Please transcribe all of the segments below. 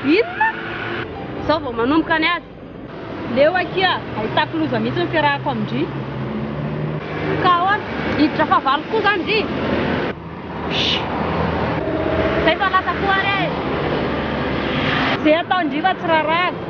Inona? Zaho vao manomboka ny ady. Leo akia, ahitako loza mihitsy ny fiarahako amindry. Ka ahoana? Hiditra fa valo koa zany ndry. Zay fa lasa koa re. Zay atao ndry fa tsy raraka.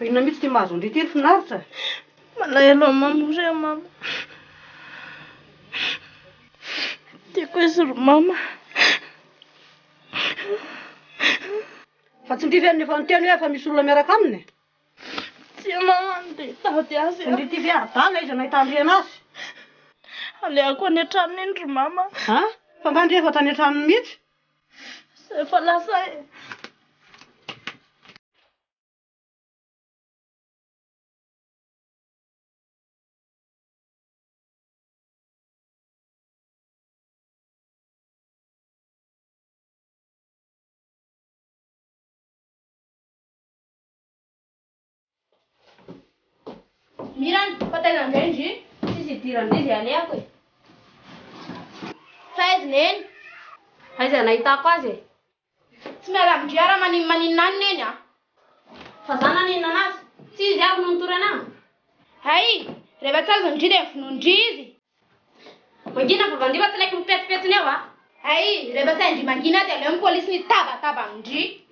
Inona mihitsy ty mahazo ndry ty finaritra? Malahelo mamory mama. Tiako ery mama. Fa tsy ndrivy efa niteny hoe fa misy olona miaraka aminy? Tsy mama andeha tady azy. Ndry ty viardala izy nahita andry anazy. Aleako any an-tranony iny ry mama. Ha? Fa mba ndry efa tany an-tranony mihitsy? Zay fa lasa e. Mirany, pataiza ndray ndry. Tsisy idiran'izay izy aleako e. Fa aiza neny? Aiza nahitako azy e? Tsy miala amindry ara maninona any neny a? Fa za naninona anazy? Tsy izy aby no nitory anahy. Hay, rehefa tsy azo ndry dia vonondry izy. Mangina fa vandiva tsy laiky mipetipetiny eo a? Hay, rehefa tsy ndry mangina dia aleo ny polisy ny tabataba amindry.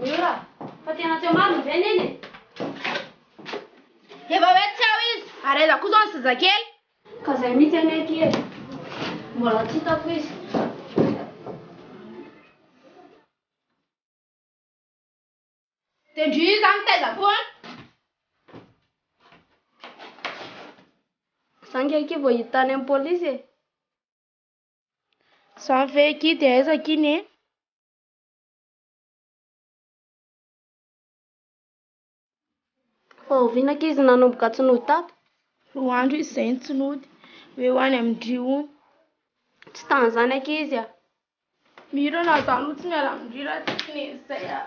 Ora, fa tena teo marina izay neny e. Efa hoe tsy ao izy, ary aiza koa zao ny zazakely? Ka zay mihitsy any aky e. Mbola tsy hitako izy. Dia ndry io zany taiza foana? Zangy aky vao hita any amin'ny polisy e. Za ve aky dia aiza aky ne? Fa ovinaka izy nanomboka tsy nody tato. Roa andro izy izay ny tsy nody. Hoe ho any amindry ony. Tsy tany zany aky izy a. Miro na zany tsy miala amindry raha tsy neny izay a.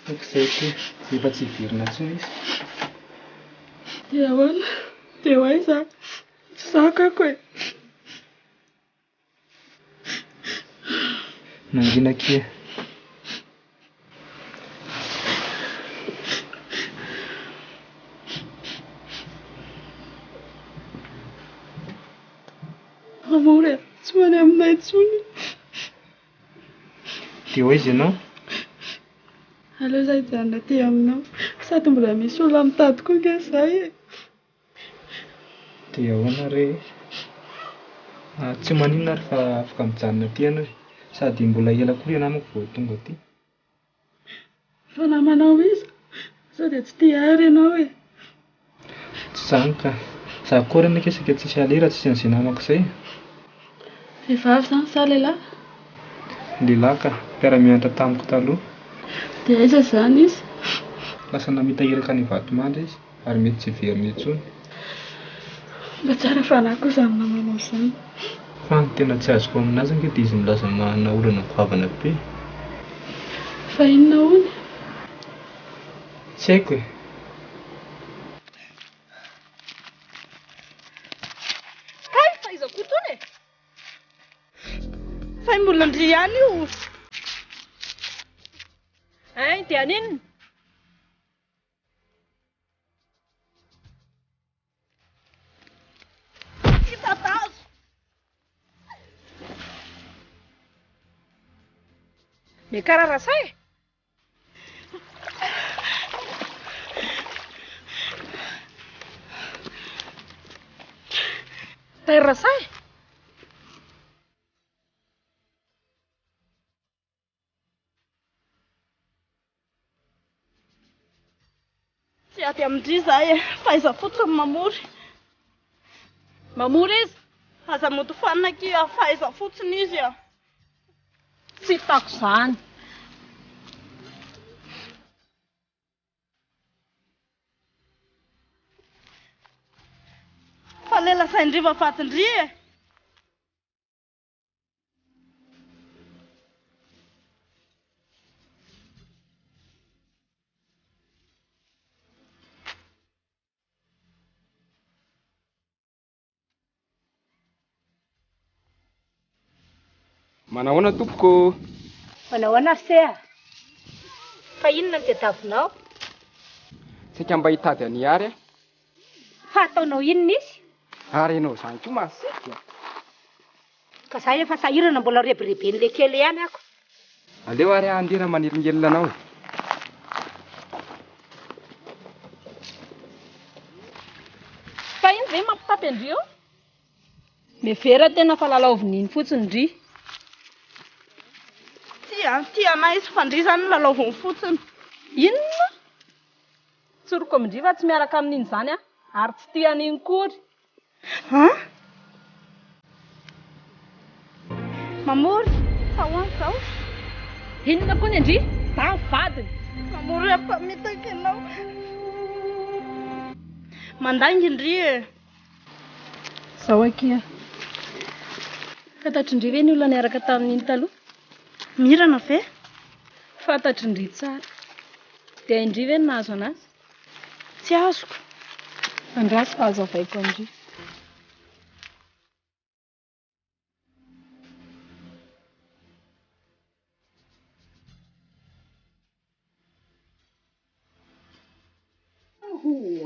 Izay ty efa tsy hiverina intsony izy. Dia ahoana? Dia ho aiza? Tsy zakako e. Mangina kia. Amory e, tsy many aminay intsony. Dia ho aiza ianao? Aleo zaho hijanona aty aminao. Sady mbola misy olona mitady koa ange izay e. Dia ahoana re? Tsy maninona ary fa afaka mijanona aty ianao e. Sady mbola ela koa ianao manko vao tonga aty. Fa namanao iza? Sao dia tsy tia ary ianao e. Tsy zany ka. Za koa reny akesaka tsisy alera tsisy an'izay namako izay. Vehivavy zany sa lehilahy? Lehilahy ka, mpiara-mianatra tamiko taloha. Dia aiza zany izy? Lasa namita iraka any Vatomandry izy ary mety tsy verina intsony. Mba tsara fanahy kosa amin'ny namanao izany. Fa ny tena tsy azoko aminazy ange dia izy milaza manana olana goavana be. Fa inona hono? Tsy haiko e. Hay, fa iza koa tony e. Fa mbola ndry ihany io. Ay, dia aninona? Mikarara say. Terra say. Tsy aty amindry zahay faiza fotsiny mamory. Mamory izy. Aza moto fanina ki faiza fotsiny izy a. Tsy hitako zany. Fa lela saindriva fatindry e. Manahoana tompoko? Manahoana sea? Fa inona ny tadiavinao? Tsika mba hitady any ary. Fa ataonao inona izy? Ary ianao zany koa masika. Ka zahay efa sahirana mbola rebireben'le kely ihany ako. Aleo ary andera manelingelina anao. Fa iny ve mampitapy andry eo? Mevera tena fa lalaovin'iny fotsiny ndry. Tia anay izy fa ndry zany lalaoviny fotsiny. Inona? Tsoroko amindry fa tsy miaraka amin'iny zany a, ary tsy tia an'iny kory. Mamory, fa hoany zao. Inona koa ny andry? Za vadiny. Mamory ampamitaka ianao. Mandangy indry e. Zao akia. Fantatry indry ve ny olona niaraka tamin'iny taloha? Mirana ve? Fantatry indry tsara. Dia indry ve ny nahazo anazy? Tsy azoko. Andraso fa azo avaiko andry.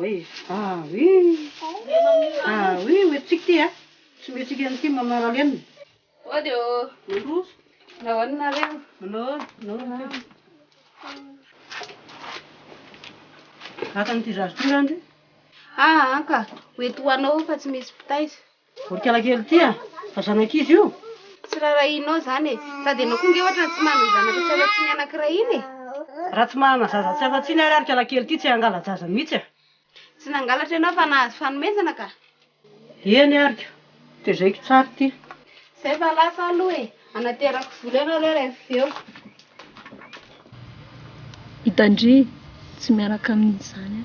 Oui, hoentsika ty a. Tsy metsika an'ity mamaralena. Odio. Mandroso. Nahoana nareo? Manao. Aka n'ity zazo ty randry. Anka, hoeto hoanao fa tsy misy pitaiza. Orikala kely ty a. Fa zanak'izy io. Tsy rarahinao zany e. Sady ianao koa nge ohatra tsy manana zanaka tsy afa-tsy ny anankiray iny e. Raha tsy manana zaza tsy afa-tsy ny arikala kely ty tsy angala zaza mihitsy a. Tsy nangalatra ianao fa nahazo fanomezana ka. Eny arika. Dia zay tsara ty. Zay fa lasa aloha e. Anaterako vola ianao aloha rehefa eo. Hitandry tsy miaraka amin'izany a.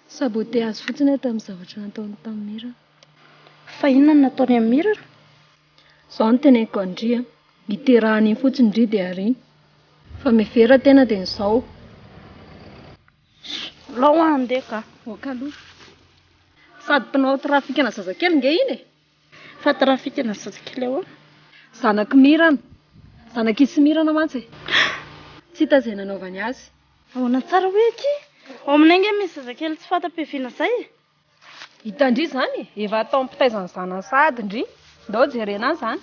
Sabote azy fotsiny tamin'ny zavatra nataony tamin'ny Mira. Fa inona no nataony amin'ny Mira? Zao no teneniko andry a. Hiterahany iny fotsiny ndry dia ary. Fa mevera tena dia n'izao. Lao andeha ka. Okaloha. Sady mpanao trafikana zazakely nge iny e. Fa trafikana zazakely ahoana? Zanaky Mirana. Zanak'isy Mirana mantsy e. Tsy hita izay nanaovany azy. Ahoana tsara hoe ty? Ao aminay nge misy zazakely tsy fanta-piaviana zay e. Hitandry zany e. Efa atao ampitaizany zanany sady ndry. Ndao jerena zany.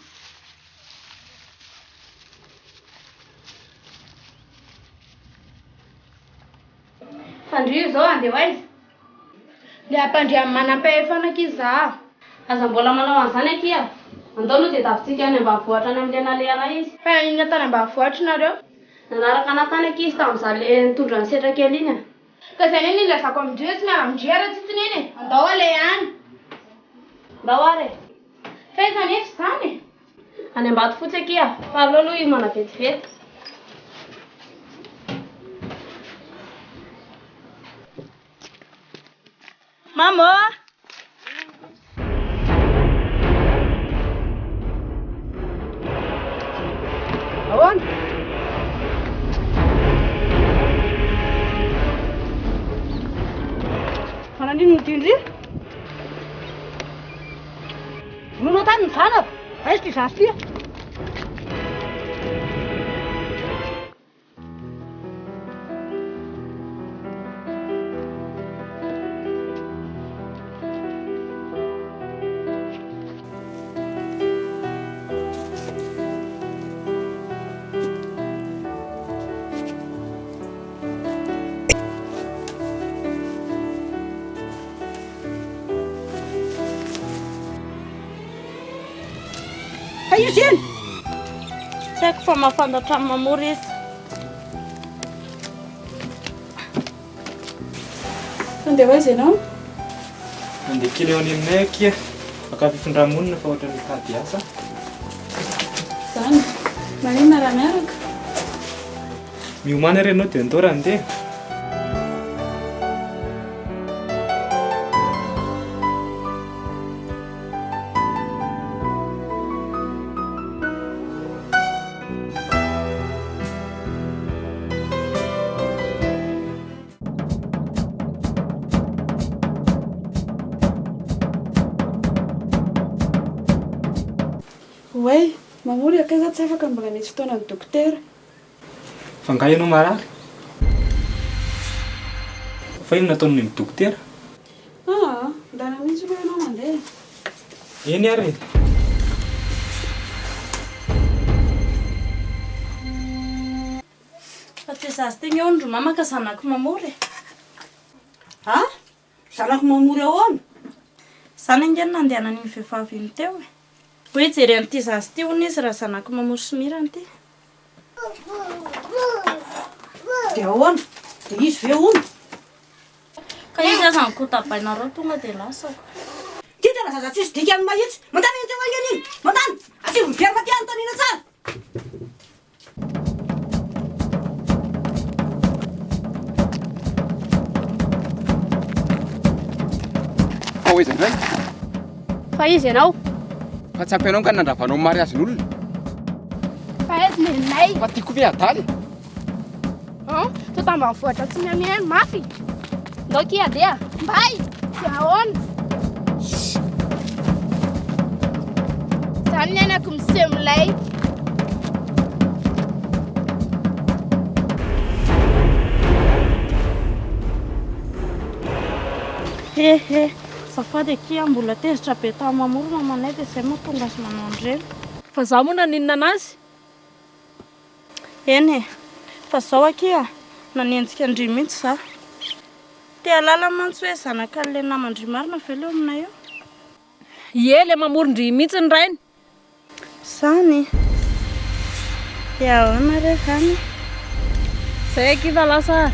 Fandrio zao andeha hoaiza? Le ampandry amin'ny manam-pahefana kiza. Aza mbola manao an'izany akia. Andao aloha dia tavintsika any ambanivohitra any amin'ilay nalehana izy. Fa inona tany ambanivohitra nareo? Nanaraka anatany akizy tamin'izaho le nitondra ny setra kely iny a. Ka izay neny ilazako amindreo tsy miala amindrera tsitsy neny e. Andao ale any. Andao ary. Fa iza nefa izany e. Any ambady fotsy akia. Fa aleo aloha io manavetivety. Mama! Ahoana? Manandrino ty indry? Vononao tany ny zanako. Aiza ty zazo ty? izy iny? Tsy haiko fa mahafantatra amin'ny mamory izy. Andeha hoaiza ianao? Andeha kely eo any aminay akia. Afaka fifindra-monina fa ohatra mitady asa. Zany, maninona raha miaraka? Miomana ianao dia andao raha andeha. Oay, mamory akaiza tsy afaka mbola misy fotoana ny dokotera. Fa nga ianao marary? Fa ino nataony ny dokotera? Ndana mihitsy aloha ianao mandeha. Eny ary. Fa tsy zazy teny eo ndro mama ka zanako mamory. Zanako mamory ahoana? Zany ingeny nandehanan'iny vehivavy iny teo e. Hoe jery an'ity zazy ty hono izy raha zanako mamory somirana ty. Dia ahoana? Dia izy ve hono? Ka izy aza ny kotabainareo tonga dia lasako. Ty tena zaza tsisy dika amin'ny mahitsy. Mandany iny teo angeny iny. Mandany! Asio mivery maty anontaniana tsara. Fa hoaiza indray? Fa izy ianao? Fa tsy ampianao ka nandravanao mariazin'olona. Fa izy nenay. Fa tiako ve adaly? To tambanivohitra tsy miamina eny mafy. Ndao kia dia mbay. Dia ahoana? Zany ny anako miseho milay. Safady akia mbola tezitra be tamin'ny mamory mamanay dia izay moa tonga sy manao an'ireny. Fa zaho moa naninona anazy? Eny e, fa zao akia nanenjika andry mihitsy za. Tia lala mantsy hoe zanaka an'ilay namandry marina ve leo aminay eo? Ie, le mamory-ndry mihitsy ny rainy. Zany. Dia ahoana re zany? Zay kiva lasa.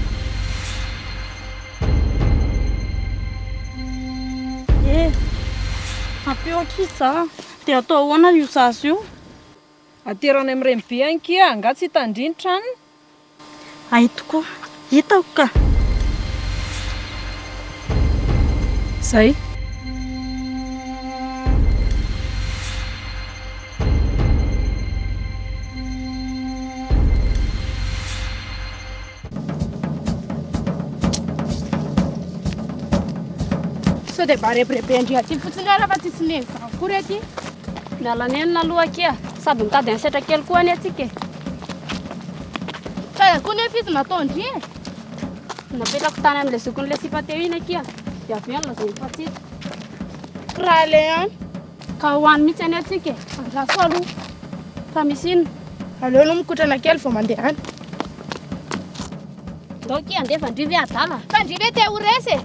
Ampio akia za. Dia atao ahoana io zazy io? Aterany amin'ireny be any kia, anga tsy hitandriny tranony. Ay tokoa, hitako ka. Zay. Sao dia barebrebe andry aty fotsiny raha fa tsisy neny akory aty. Miala nenina aloha kia, sady mitady ansetra kely koa any atsika. Fa koa nefa izy natao andry e. Napetrako tany amin'ilay zokon'ilay sipa teo iny kia. Dia avy eo lazainy fatsity. Raha le any. Ka hoany mihitsy any atsika. Andraso aloha. Fa misy inona? Aleo aloha mikotrana kely vao mandeha any. Ndao kia andefa andrivy adala. Fa andrivy e te ho resy e.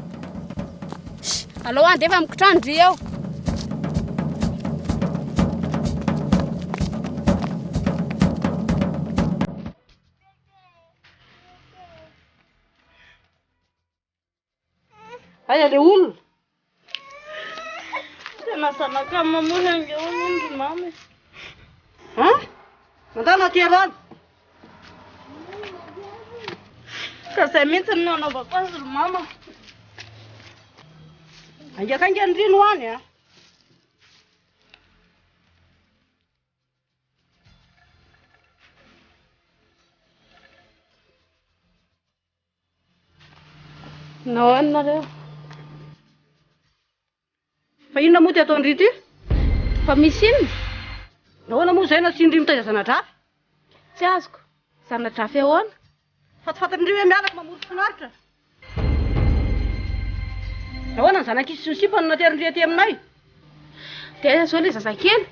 Alô andefa mikotrana ndry eo. Aya le olona. Tena zanaka mamory ange olondry mamy. Mandana aty arany. Ka zay mihitsy ny nanaovako azy ry mama. Angeka angeny rino hoany a. Nahoana nareo? Fa inona moa ty ataondry ity? Fa misy inona? Nahoana moa zay nasindry mitaiza zanadrafy? Tsy azoko. Zanadrafy ahoana? Fatifatindry hoe miaraka mamory finaritra. Nahoana ny zanak'isy sy ny sipany naterindry aty aminay? Dia zao ilay zazakely.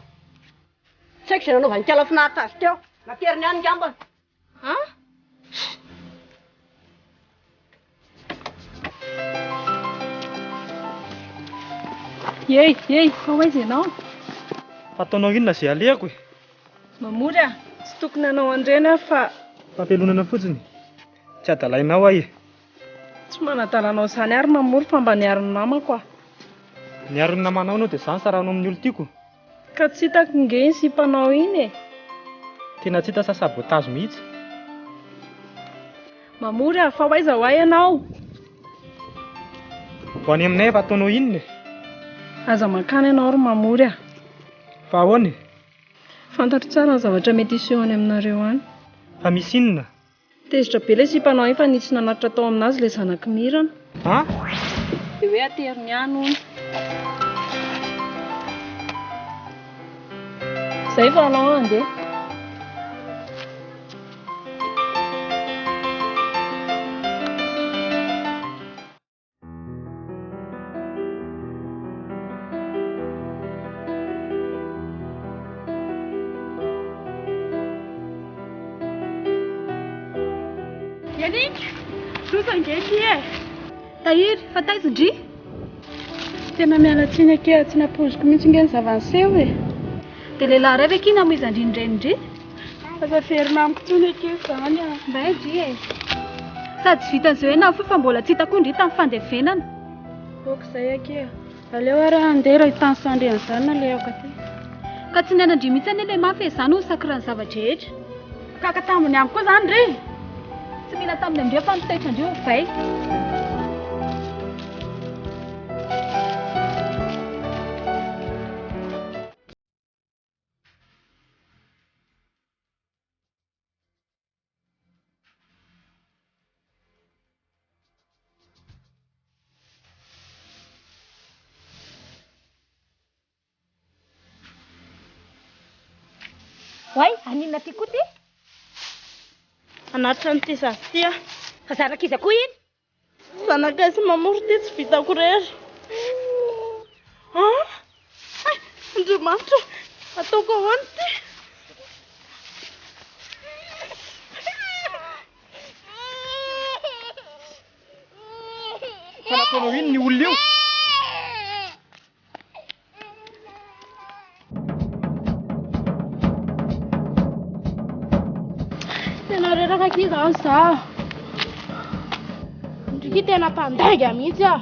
Tsy haiko izay nanaovany kala finaritra azy teo. Nateriny any ngambany. Yey, fa hoaiza ianao? Fa ataonao inona izay alehako e? Mamory tsy tokony anao andrena fa Fampelonana fotsiny. Tsy adalainao ahy. tsy manadalanao izany ary Mamory fa mba niarin'ny namako Niaron'ny namanao anao dia izany saranao amin'ny olo tiako. ka tsy hitako nge iny sy mpanao iny e. Tena tsy hita sabotazy mihitsy. Mamory fa hoaiza ho ay ianao? Ho any aminay efa ataonao inona? Aza mankany ianao ry Mamory Fa ahoana? fantatro tsara ny zavatra mety hiseho any aminareo any. Fa misy inona? Tezitra be ilay simpanao iny fa nisy nanatra tao aminazy ilay zanaky mirana. Ha? Dia hoe ateriny ihany hono. Izay fa anao andeha. Yannick, loza ngety e. Tahiry, fa taizindry? Tena miala tsiny ake, tsy napoziko mihitsy nge ny zavaniseho e. Dia lehilahy ray ve kina moizandry indray? Aza ferina amiko tsiny ake izany a. Mba edry e. Sady tsy vitan'izay hoe nao fa mbola tsy hitako indry tamin'ny fandevenana. Okizay ake. Aleo ary andeha raha hitany sandry an'izany nalehako aty. Ka tsy nianandry mihitsy anie ilay mafy izany ho sakirany zavatra rehetra. Kaka taminy amiko koa izany ry. Tsy mila taminy amindreo fa mitaitra andreo vay. Hoay, aninona ty koa ty? Anatitra n'ity zazy ty a. Fa zanak'iza koa iny? Zanakay sy Mamory ty tsy vitako rery. Ay, Andriamanitra, ataoko ahoana ty? Fa nataonao ino ny olona io? Tena reraka aky izany za. Ndriky tena mpandainga mihitsy a.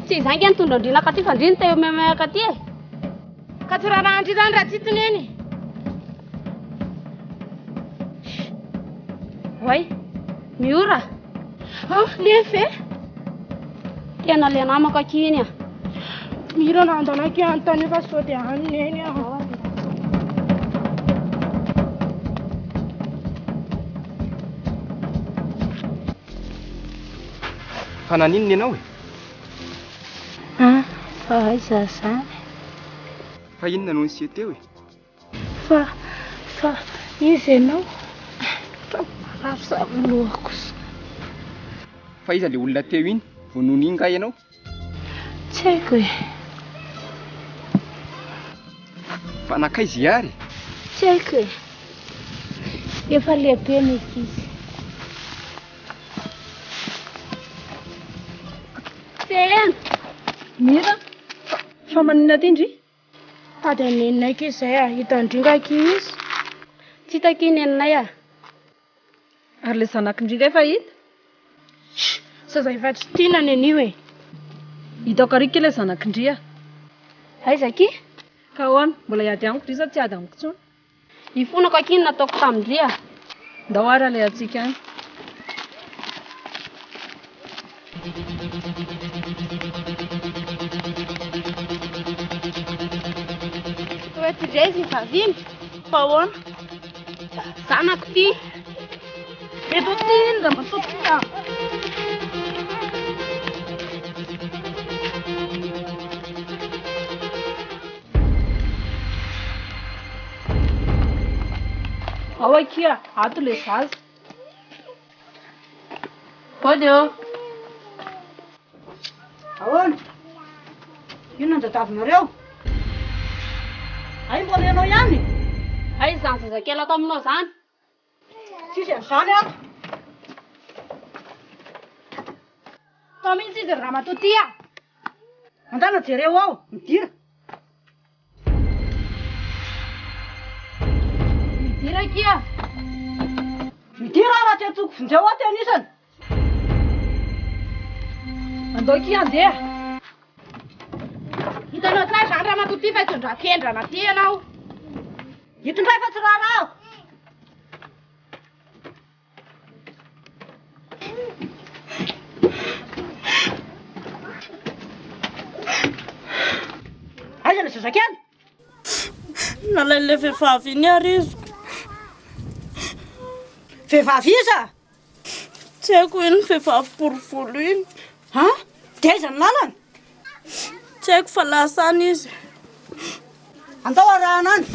Tsy izany ke nitondra andrina ka ty fa ndriny teo memeaka ty e. Ka tsy raha andry izany raha tsitiny eny. Hoay, miora. Lefe. Tena le namako aky iny a. Mira nandana aky antany fa sao dia haniny eny a. Fa naninona ianao e? Fa aiza zany? Fa inona no nisy teo e? Fa izy ianao. Rafsa lohako. Fa iza le olona teo iny? Vao noho ninga ianao? Tsy haiko e. Fa nakaiza ary? Tsy haiko e. Efa lehibe ny izy. Tena. Mira, fa maninona ty ndry? Tady aneninay ke izay a. Hitandringa aky izy. Tsy hitako iny eninay a. Ary le zanak'indry efa hita? Zaza efa tsy tiana ny anio e. Hitako arika ilay zanak'indry a. Aiza aky? Ka ahoana, mbola hiady amiko ry sa tsy hiady amiko intsony? Hifonako aky iny nataoko tamindry a. Ndao ary alehantsika any. Toetra indray izy vaviny. Fa ahoana? Zanako ty. Eto ty iny raha matopika. Ao aky a, ato le zaza. Pode eo. Ahoana? Ino andadavinareo? Ay, mbola ianao ihany? Ay, izany zazakely ato aminao zany. Tsisy an'izany ato. Tao mihitsy izy raha matoty a. Andana jereo ao, midira. Midira kia. Midira raha tiantsoko vonjeo aty anisany. Andao kia andeha. Hitanao tsara zany raha matoty fa hitondran-kendrana ty ianao. Hitondray fa tsy raha. Aiza le zazakely? Nalain'le vehivavy iny arizoko. Vehivavy iza? Tsy haiko iny vehivavy borovolo iny. Ha? Dia aiza ny lalany? Tsy haiko fa lasa any izy. Andao arahana any.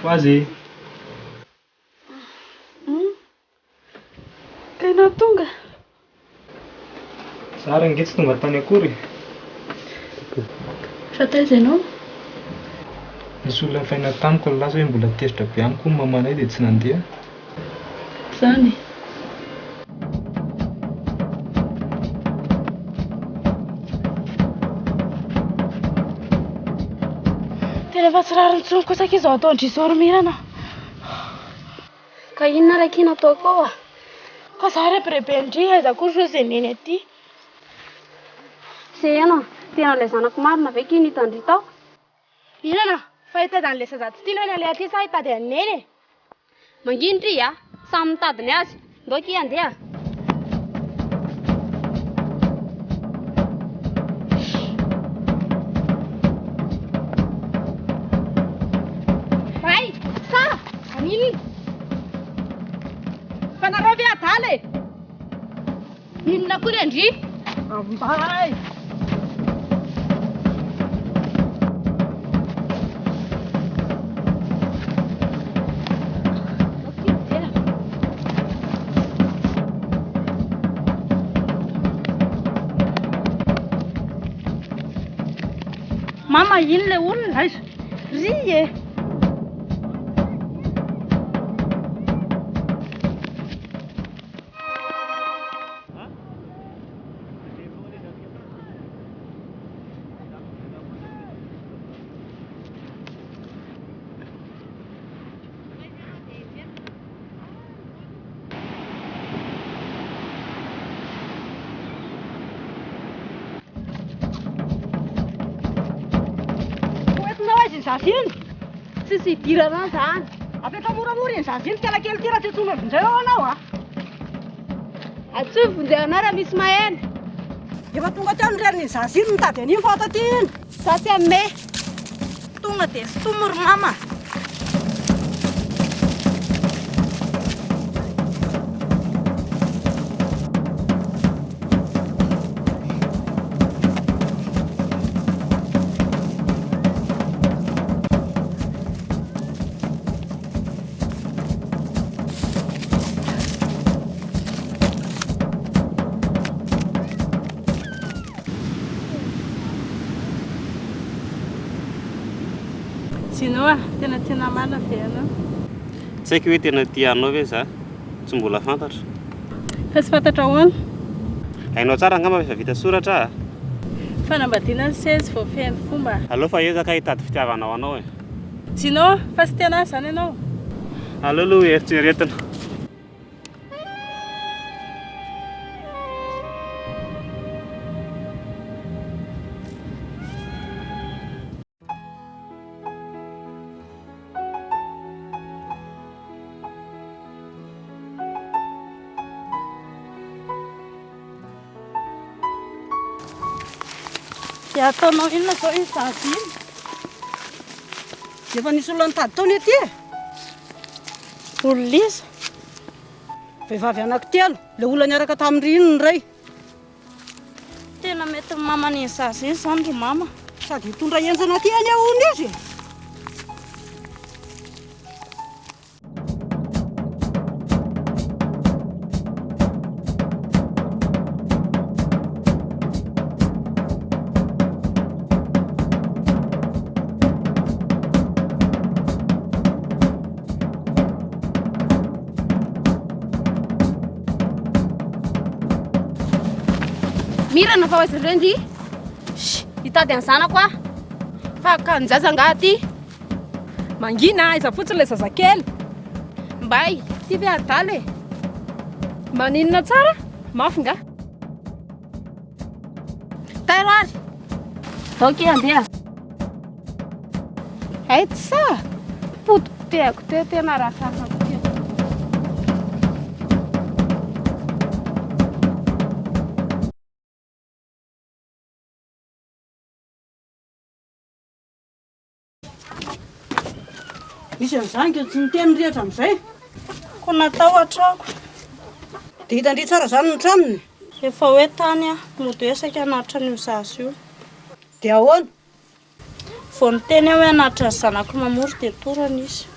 Quase. Kainao tonga? Sara nge tsy tonga tany akory. Fa taiza ianao? Nisy olona faina tamiko ny lasa hoe mbola tezitra be amiko ny mamanay dia tsy nandeha. Zany. Tena efa tsy rariny tsony kosa izy ao atao andrisoro mirana. Ka inona raha kina ataoko ao? Ka za repirebe ndry aiza koa so izay neny aty. Sena, tena ilay zanako marina ve kiny hitandry tao? Inona? Fa hitady lesa zaty tiana any le aty sa hitady aneny? Mangindry samy mitadiny azy. Ndao ki andeha. Vai, Sara, anino? Fanarao ve adaly? Inona koa Andry? Ambay. Mama ino le olona aiza? Ry e. Zaziny Tsisy idirana zany. apetra moramora iny zaziny kelakely ty raha tsy tsona vonjeo ao anao Atsoy vonjehana raha misy mahena. efa tonga ty amin'ny reniny zaziny mitady an'iny fa ato ty iny Sa tsy ame. Tonga dia sotomory mama. Sinoa, tena marina ve anao? Tsy haiko hoe tena tianao ve za? Tsy mbola fantatra. Fa tsy fantatra ahoana? Hainao tsara angamba efa vita soratra. Fanambadiana ny sezy vao feno fomba. Aleo fa ezaka hitady fitiavanao anao e. Sinoa, fa tsy tena zany ianao. Aleo aloha eritreretina. Dia ataonao inona zao iny sasy iny? Efa nisy olona nitady taony ety e. Olona iza? Vehivavy anankitelo, ilay olona niaraka tamin'ny iny ray. Tena mety maman'iny sasy iny izany ry mama. Sady hitondra enjana aty any ahony izy. Mirana fa hoaizy ireny ry. Hitady any zanako aho. Fa ka ny zaza angaty. Mangina aiza fotsiny ilay zazakely. Mbay, ty ve adala e. Maninona tsara? Mafy nga. Tairo ary. Daoky andeha. Ay tsy sa. Potipotehako tena raha sasako ty. Misy an'izany ke tsy niteny rehetra amin'izay. Ko natao an-trako. Dia hitandry tsara izany ny tranony. Efa hoe tany aho, modesaka hanatra an'io sasy io. Dia ahoana? Vao niteny hoe hanatra ny zanako mamory dia torana izy.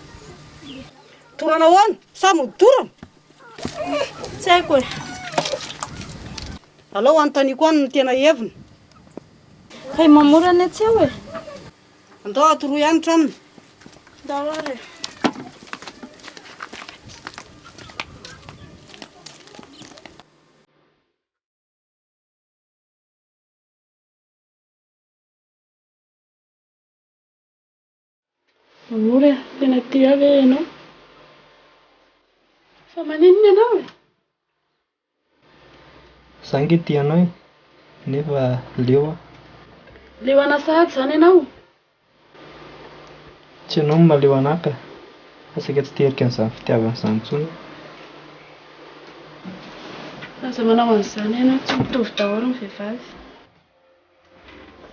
Torana ahoana? Sa mody torana? Tsy haiko e. Alao anontaniako any no tena heviny. Kay mamory any atsy eo e. Andao atoroy ihany tranony. Ndao ary. Mamory tena tia ve ianao? Fa maninona ianao e? Za nge tianao e, nefa leo aho. Leo anasahady izany ianao? Tsy ianao no maleo anahy ka, fa saika tsy terika an'izany fitiavana izany intsony. Aza manao an'izany ianao, tsy mitovy daholo ny vehivavy.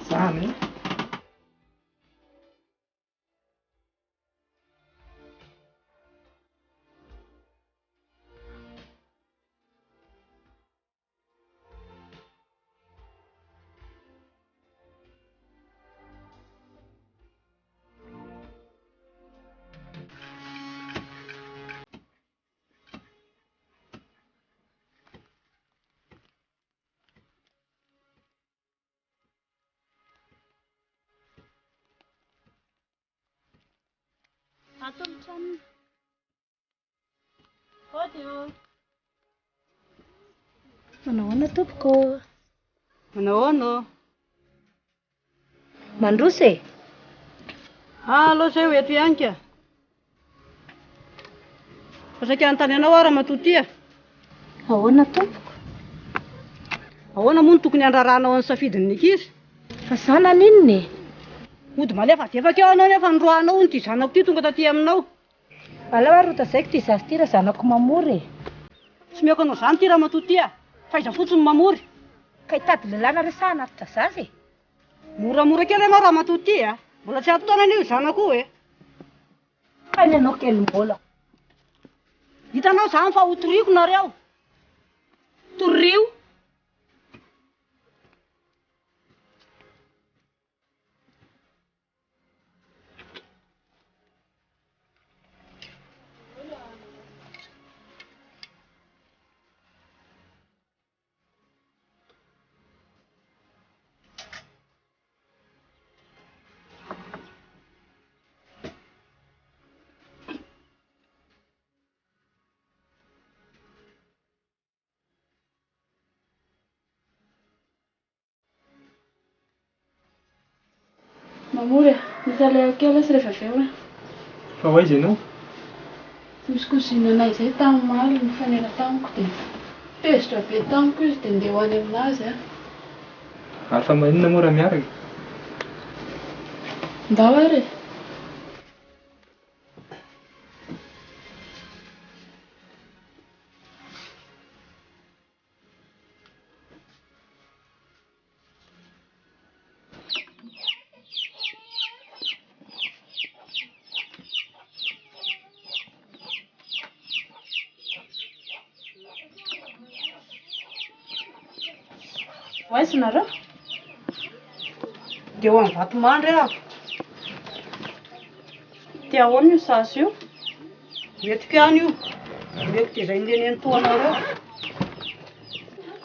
Zany e? Ato ny tranony. Odio. Manao ahoana tompoko? Manao ahoana? Mandroso e? Allo zay ho eto ihany ka. Fa saika anontany anao aho raha matoty a. Ahoana tompoko? Ahoana moa no tokony handrarahanao ny safidin'ny ankizy? Fa sana ninona e? Ody malefa dia efaka eo anao nefa norohanao ny ty zanako ty tonga taty aminao. Alao ary rotazaiko ty zasy ty raha zanako mamory e. Tsy meko anao izany ty raha matoty a. Faiza fotsiny mamory. Ka hitady lehilahy nareo hanatitra zazy e. Moramora kely ianao raha matoty a. Mbola tsy ato taona anio zanako e. Fa ny anao kely mbola. Hitanao izany fa hotoriako nareo. Torio. Mamory, misalia kely sy rehefa avy eo e. Fa ho aiza ianao? Misy kozinanay izay tamin'ny maly ny fanela tamiko dia tezitra be tamiko izy dia ndeha ho any aminazy a. Ary fa maninona moa raha miaraka? Ndao ary e. Voaizy nareo? Dia ho amin'ny vatomandry aho. Dia ahoana io sazy io? Mety piano io. Mety dia izay neneny toanareo.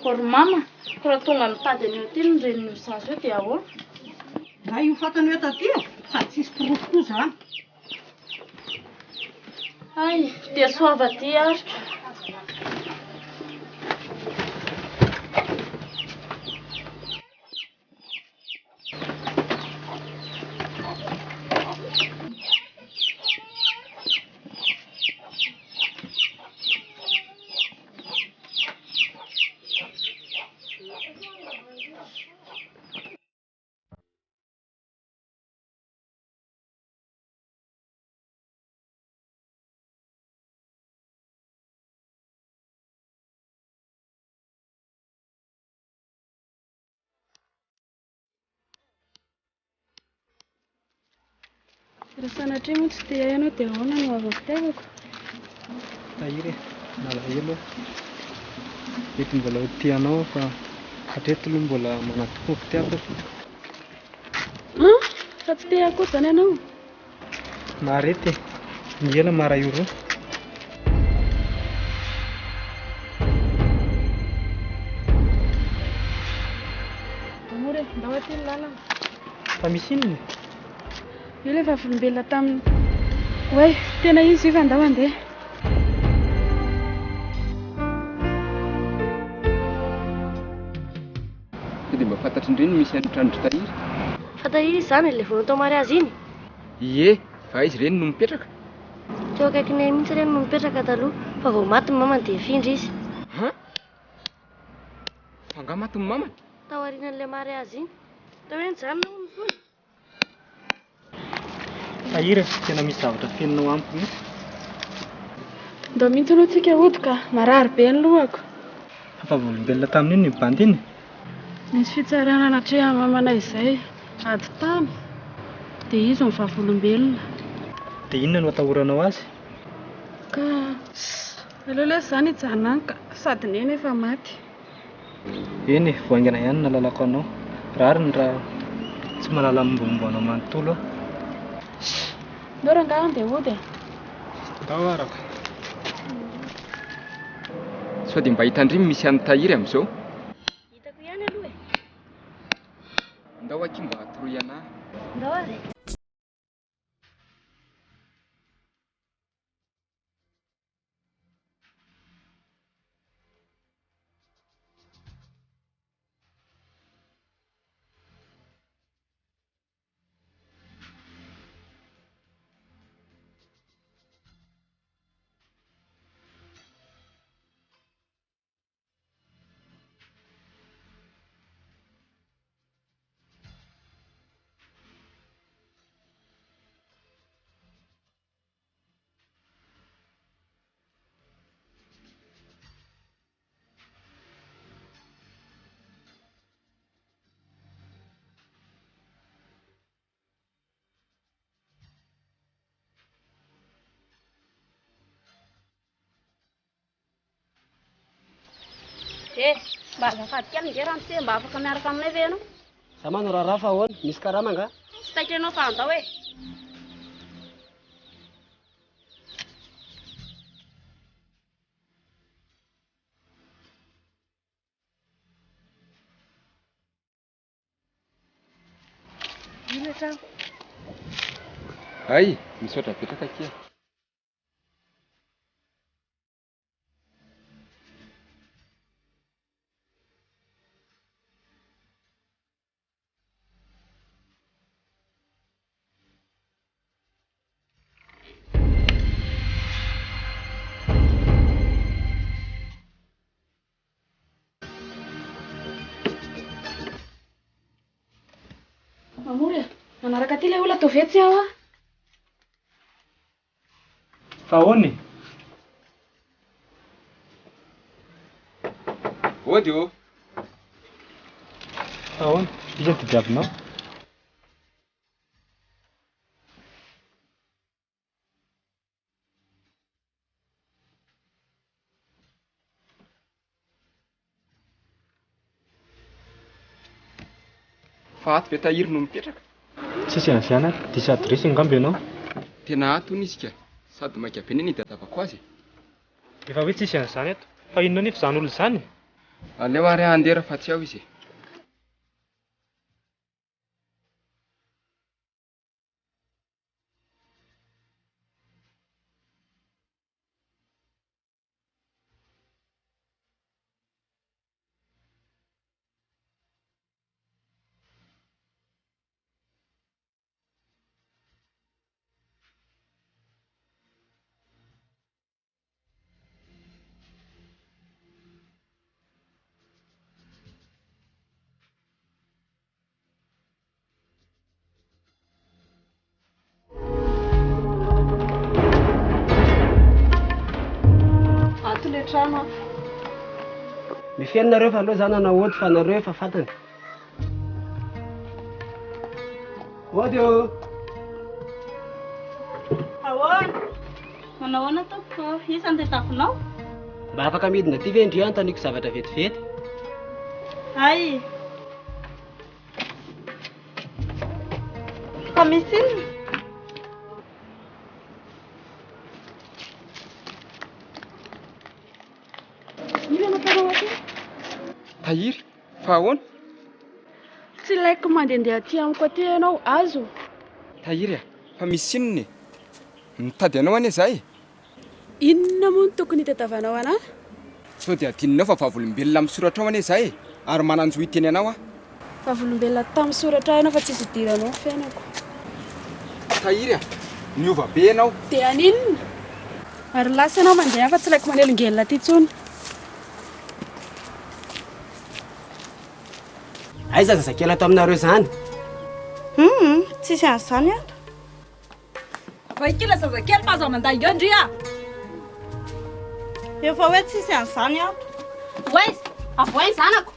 Kory mama, raha tonga mitady any hôtely ny renin'io sazy io dia ahoana? Na io fatany hoe taty sady tsisy pirofo zany. Ay, dia soava ty aritra. Raha sanatria moa tsy te ianao dia ahoana no avy-piavako? Tahiry malahelo mety mbola ho tianao fa hatreto aloha mbola manatokoa fitiavako. Fa tsy te akory zany ianao? Marety miela mara io. Amory, ndao aty ny lalana. Fa misy inona? Io ilay vavolombelona taminy. Way, tena izy io fa ndao andeha. Dia mba fantatry indreny misy an-trandro tahiry. Fatahiry izany ilay vao natao mariazy iny. Ie, fa izy ireny no mipetraka. Teo akaikinay mihitsy ireny no mipetraka taloha, fa vao maty ny mamany dia findry izy. Ha? Fanga maty ny mamany? Tao aorian'ilay mariazy iny. Tao hoe nijanona hono ny fony. Tahiry tena misy zavatra fenonao amiko mihitsy. Ndao mihitsy aloha tsika hody ka marary be ny lohako. Fa volombelona tamin'iny ny bandy iny. Nisy fitsarana anatrehan'ny mamanay izay ady tany. Dia izy ny vavolombelona. Dia inona no atahoranao azy? Ka aleo ilay izany hijanona ka sady neny efa maty. Eny, voaingana ihany no nalalako anao. Rariny raha tsy mahalala mombamomba anao manontolo aho. Ndao rangahy andeha hody e. Ndao araka. Sao dia mba hitandrimy misy an'ny tahiry amin'izao. Hitako ihany aloha e. Ndao aky mba hatoroy anahy. Ndao ary. Mba azafady kely nge raha mse mba afaka miaraka aminay ve ianao? Za manao raharaha fa ahoana? Misy karama nga? Tsy taitra ianao fa andao e. Ino trano? Ay, misaotra betraka akia. Mamory, manaraka aty ilay olona atao vetsy aho a. Fa ahoana? Ody ô. Fa ahoana? Iza ty diavinao? fa ato ve tahiry no mipetraka. Tsisy an'izany ato, diso adresy angamba ianao. Tena ato ony izy ka, sady maika be ny dadavako azy. Efa hoe tsisy an'izany ato, fa inona nefa izany olo izany? Aleo ary andera fa tsy ao izy. Trano Mifeninareo fa aloha zany anaody fa nareo efa fatany. Ody eo. ahoana manahoana tompoko isany tetafinao Mba afaka midina aty ve ndry antaniko zavatra vetivety? ay fa misy inona Tahiry, fa ahoana? Tsy laiko mandehandeha aty amiko aty ianao, azo? Tahiry fa misy inona? Mitady anao anie zahay? Inona moa no tokony hitadavanao anahy? Sao dia adinonao fa vavolombelona misoratra ao anie zahay ary mananjo hiteny anao ah. Vavolombelona tamin'ny soratra ianao fa tsisy idiranao ny fiainako. Tahiry niova be anao. Dia aninona? Ary lasa ianao mandeha fa tsy laiko manelongelona aty intsony. Aiza zazakely ato aminareo zany? tsisy an'izany ato vaikila zazakely fa azo manday eo ndry a efa hoe tsisy an'izany ato Oez, avoainy zanako.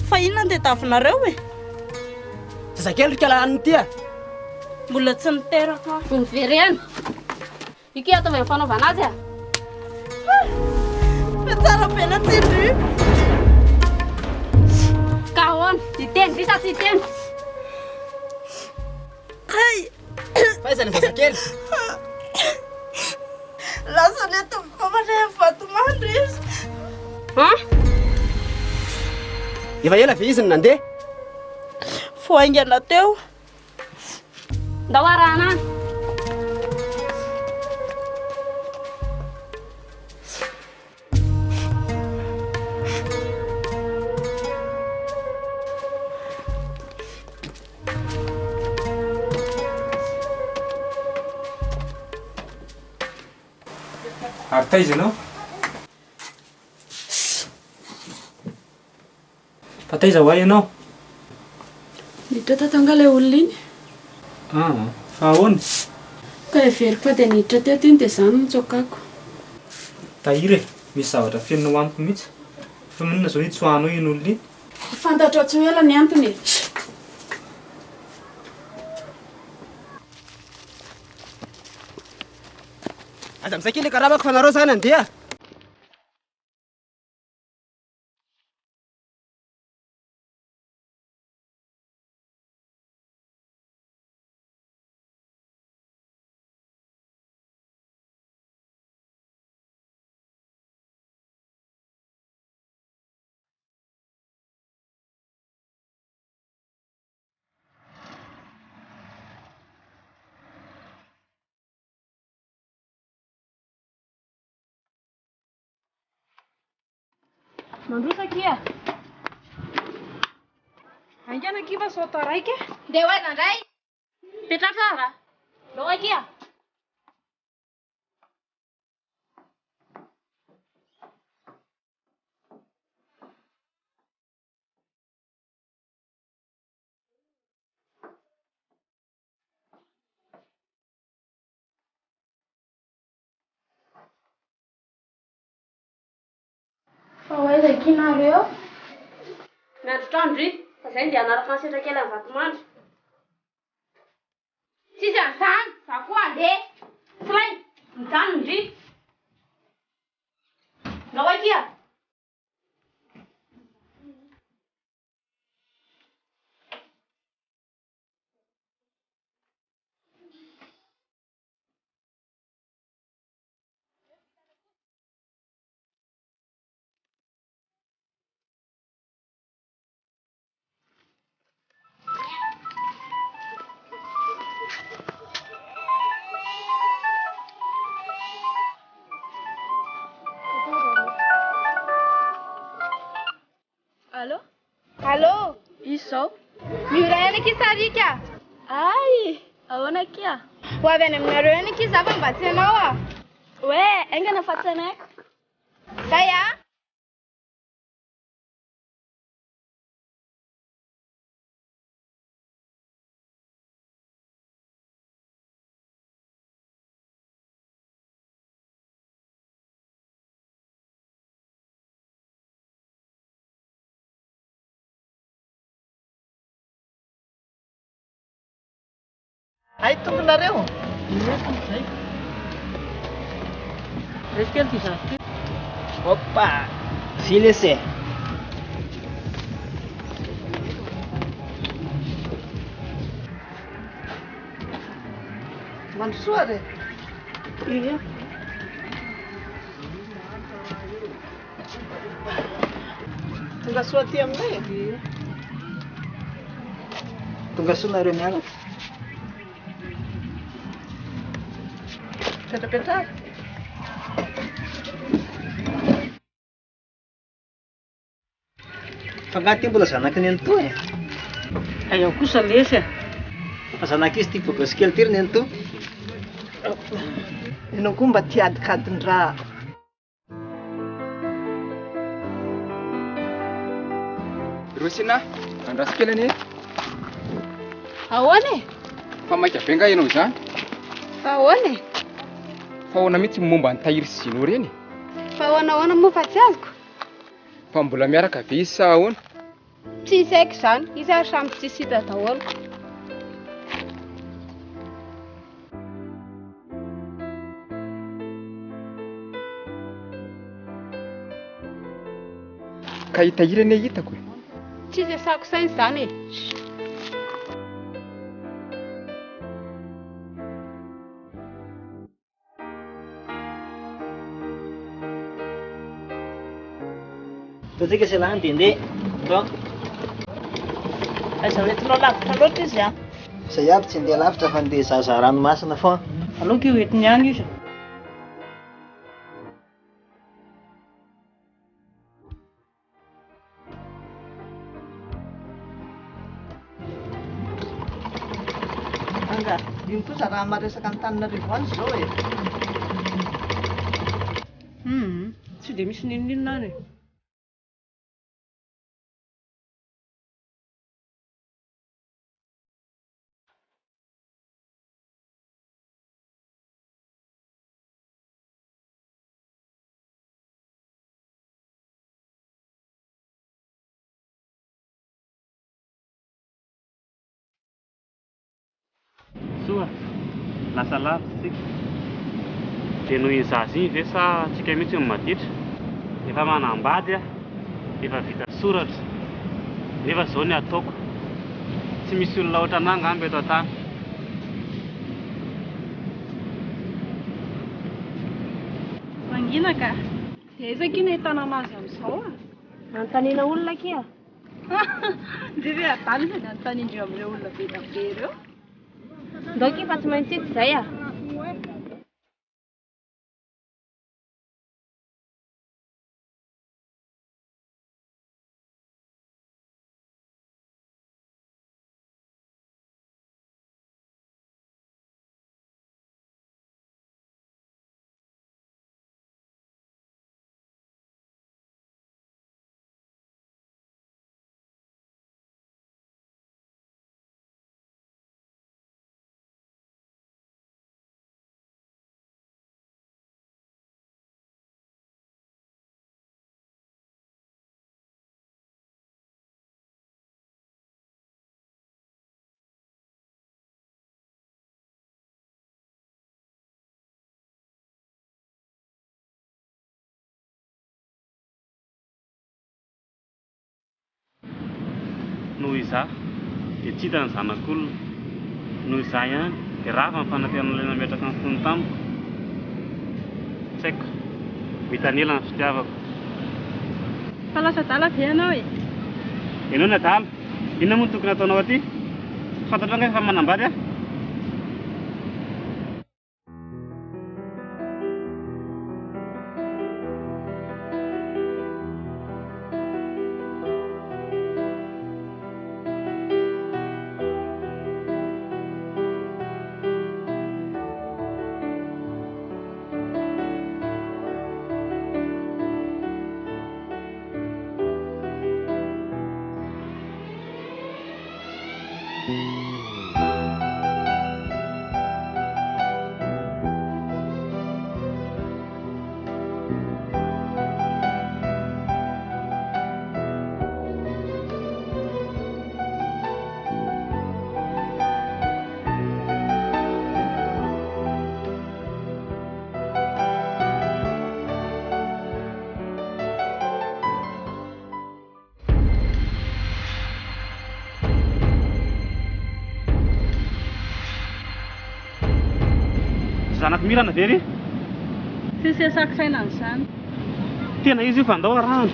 fa inona ny tetavinareo e Zazakely kala an'ny tia. mbola tsy niteraka Miverena. Ike ato ve fanaovana azy a? fa tsara pena tsindry Ka ahoana? Iteny visa tsy iteny. kay Fa aiza ny zazakely? lasa neto famatra vatomandry izy Efa ela ve izy ny nandeha? foaingana teo Ndao arahana any. Ary taiza ianao? Fa taiza ho ay ianao? Niditra tatanga ilay olona iny. Fa ahoana? Ka everiko fa dia niditra teo ty dia izany no tsokako. Tahiry misy zavatra fenina amiko mihitsy. Fa minona zao tsy hoanao iny olona iny? Fantatra tsy ho ela ny antony. Aza misakely karamako fa nareo zany andeha. Mandrosa kia. aingana kiva sao taraiky Ndeha hoaina indray. Petraka ara. Loa kia. Fa hoaiza kinareo? Miandro trano ndry. Fa izay ndeha hanaraka ny setra kely amin'ny vatomandry. Tsisy an'izany. Za koa andeha. Tsy lainy. Mijano ndry. Ndao akia. Allô? Allô? Izy zao? Miora ihany ankizy sarika? Ay! Ahoana kia? Ho avy any aminareo ihany ankizy za fa mba tsy ianao a. Hoe, aingana fa tsy anaiko. Zay a? Ay tomponareo. Zay. Resy ty zavy ty. Opa! Filese. Mandrosoa re. Iya. Tonga soa ty aminay. Tonga soa nareo mianatra. Petrapetraka. Fa ngahy ty mbola zanakiny any to e. Ayaw kosa lesy. Fa zanak'izy ty bôbô kely ty ny any to. Ianao koa mba ty adikadin-draha. Rosina, andraso kely anie. Ahoana e? Fa maika be nga ianao izany. Fa ahoana e? Fa ahoana mihitsy momba ny tahiry sy zinao reny? Fa ahoana moa fa tsy azoko? Fa mbola miaraka be izy sa ahoana? Tsy isaiko izany, izy ary samy tsisy hita daholo. Ka hitahiry anie hitako e. Tsy izay sako sainy izany e. Totsika se lany dia ndeha. Donc, Aiza hoentinao lavitra loatra izy a. zay aby tsy handeha lavitra fa handeha zaza ranomasina foana. Aloka io entiny any izy. Anga, ino kosa raha maresaka ny tanin'Antananarivo any zao e. Tsy dia misy ninonina any e. Soa, lasa lavitra tsika. Dia noho iny zaza iny ve sa tsika mihitsy ny maditra? Efa manambady a, efa vita soratra. Nefa izao ny ataoko. Tsy misy olona ohatranà ngamba eto an-tany. Mangina ka? Ezaka iny ahitana azy amin'izao a? Anontaniana olona kia? Ndry hoe adala izy ny anontaniandreo amin'ireo olona be da be ireo. Ndaoka efa tsy maintsy hita izay a? Noho izaho dia tsy hita ny zanak'olona. Noho izaho ihany dia rafa ny fanafiana ilay nametraka ny fony tamiko. Tsy haiko, mitanila ny fitiavako. Fa lasa adala be ianao e? Ianao ny adala, inona moa no tokony ataonao aty? Fantatrao nga efa manambady a? Zanako Mirana very? Sisy saksaina an'izany. Tena izy io fandao arahana.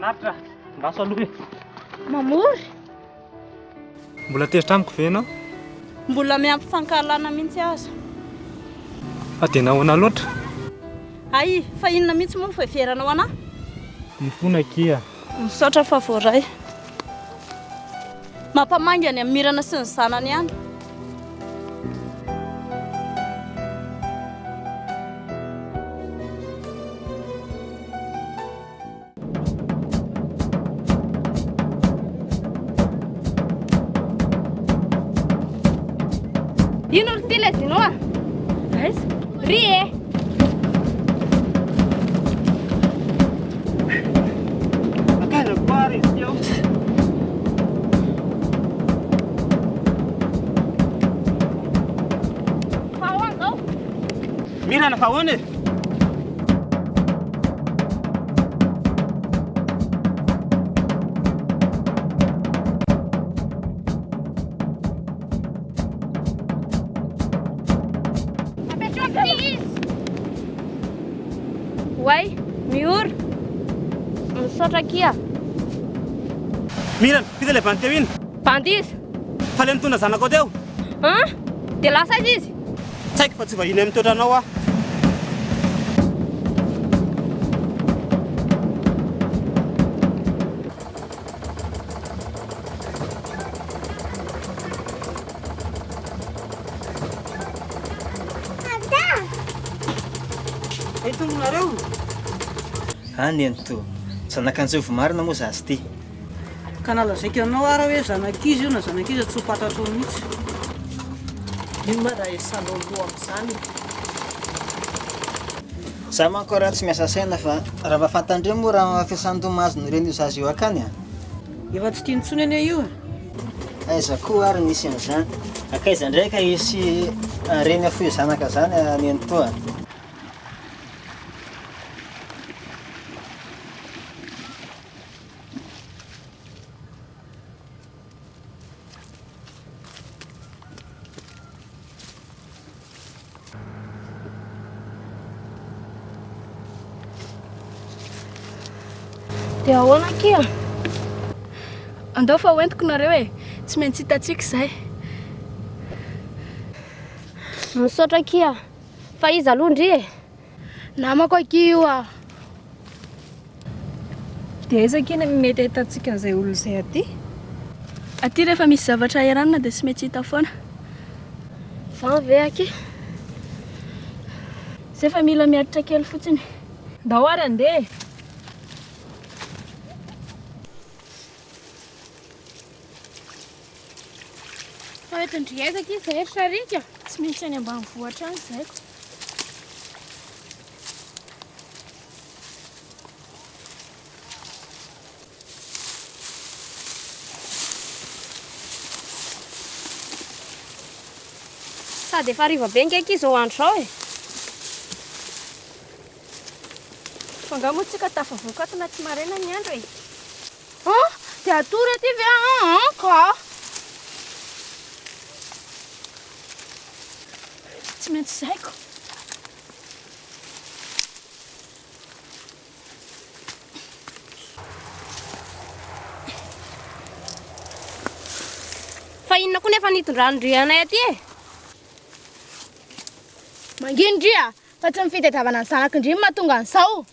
Natra, mbaso aloha e. Mamory. Mbola tezitra amiko ve ianao? Mbola miampy fankahalana mihitsy aza. Dia nahoana loatra? Ay, fa inona mihitsy moa fiveranao anahy? Mifona kia. Misaotra fa voaray. Mampamangany amin'ny Mirana sy ny zanany ihany. Ino ry ty lezinao a? Aiza? Ry e! Akaiza koa izy io? Fa ahoana zao? Mirana fa ahoana e? Wai, miur. Misaotra kia. Mirana, pita ilay bandy teo iny? Bandis. Fa ilay mitondra zanako teo? Dia lasa izy? Tsy haiko fa tsy vahiny amin'ny toetranao aho. Tombonareo any to zanakanjovy marina moa zazy ty Ka nalazaiko anao ara hoe zanakizy io na zanakizy tsy ho fantatro mihitsy. Ino ma raha esanao loha amin'izany? za manko raha tsy miasa saina fa raha mahafantandreo moa raha fiasan-domazony reny io zazy io akany a Efa tsy tiany intsony ane io aiza koa ary misy an'izany akaiza ndraika isy reny afoy zanaka zany aneny toa Dia ahoana kia? Andao fa hoentiko nareo e, tsy maintsy hitatsika izay. Misaotra kia. Fa izy aloha ndry e. Namako aky io a. Dia aiza kina mety ahitatsika an'izay olona izay aty? Aty rehefa misy zavatra iarana dia tsy maintsy hita foana. Fa ve aky? Izay fa mila miaritra kely fotsiny. Ndao ary andeha. Fa eto ndriaika aky izay eritra rika. Tsy maintsy any ambanivohitra any izay. Sady efa hariva be ngeky izy ao andro zao e. Fanga moa tsika tafavoakatina tsy maraina ny andro e. Dia atory aty ve ka? Tsy maintsy zaiko. Fa inona koa nefa nitondran'ndrianay aty e? Mangindria, fa tsy ny fitadiavana ny zanak'indrimy mahatonga an'izao.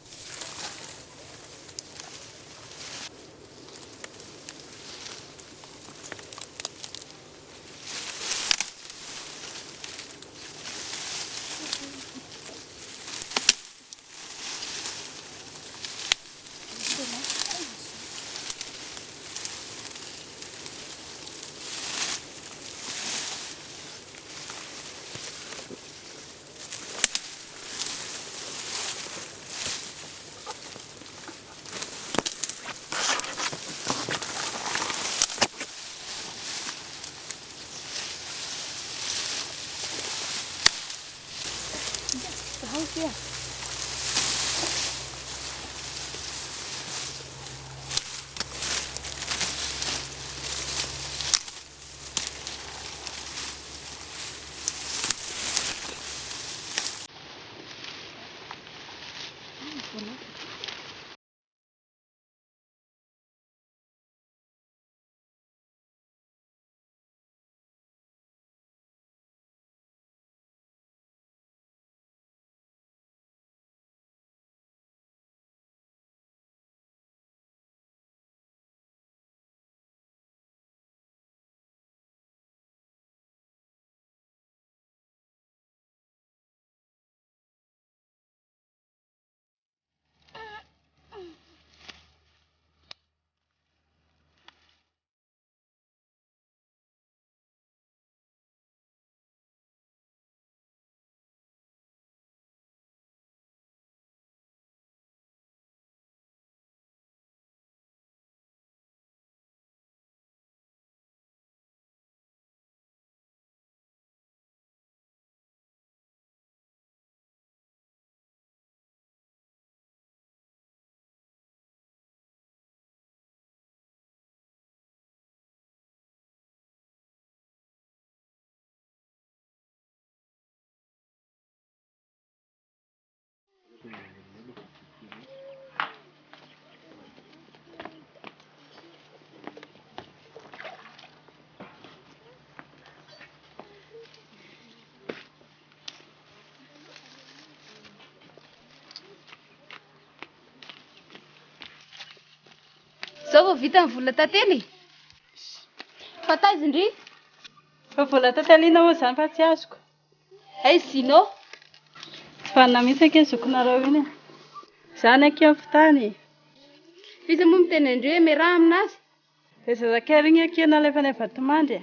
Zao vao vita ny vola tantely. Fa taiza indry? Fa vola tantely moa zany fa tsy azoko. Ay zinao. Tsy fanina mihitsy anke ny zokonareo iny. Zany anke amin'ny fitany. Fisy moa miteny Andreo hoe miaraha aminazy. Dia zazakely iny anke nalefa ny vatomandry.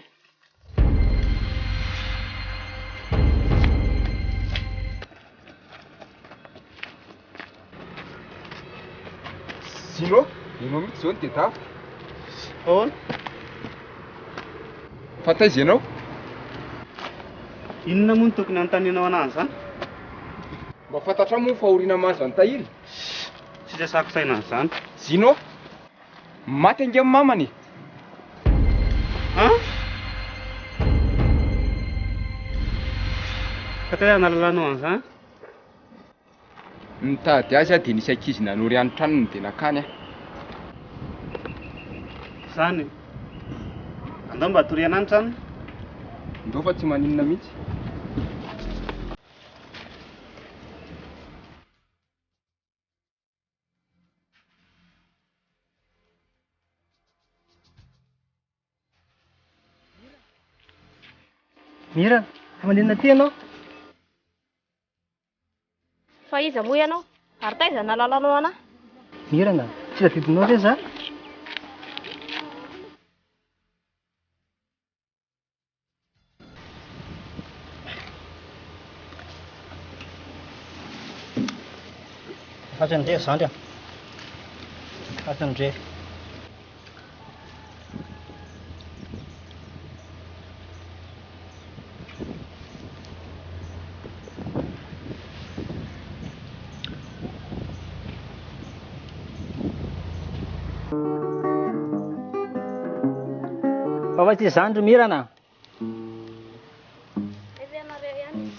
Sino? Ianao mihitsy zao ny teta. Ahoana? Fa taiza ianao? Inona moa no tokony anontanianao anazy zany? Mba fantatra moa fa oriana mahazo antahiry. Tsy resako saina an'izany. Sino? Maty ange amin'ny mamany. Ah? Ka tena nalalanao an'izany? Nitady azy dia nisy ankizy nanory an-tranony dia nakany. Zany. Andao mba toriana any trano? Ndao fa tsy maninona mihitsy. Mira, maninona ty ianao? Fa iza moa ianao? Ary taiza nalalanao anahy? Mirana, tsy tadidinao ve za? Azandre zandry a. Azandre. Fa ty zandry Mirana. Ianareo ihany.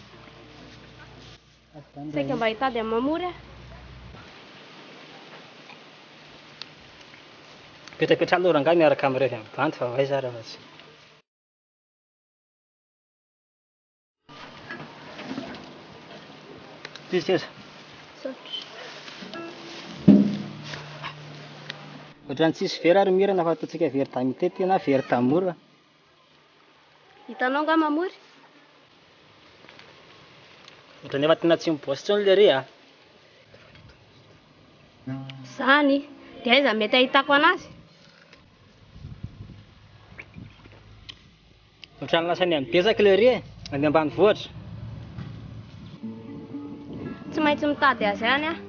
Saika mba hitady amin'ny mamory a. Petrapetra aloha rangahy miaraka amin'ireo avy amin'ny bandy fa vaiza raha tsy. teziteza. Saotra. Ohatrany tsisy vera ary mirana fa ataontsika very tamitety na very tamora. Hitanao nga mamory? Ohatrany efa tena tsy miboasy tsony le re a. Zany, dia aiza mety ahitako anazy? Ohatrany lasany amin'ny betsaka le re any ambanivohitra. Tsy maintsy mitady azy ihany aho.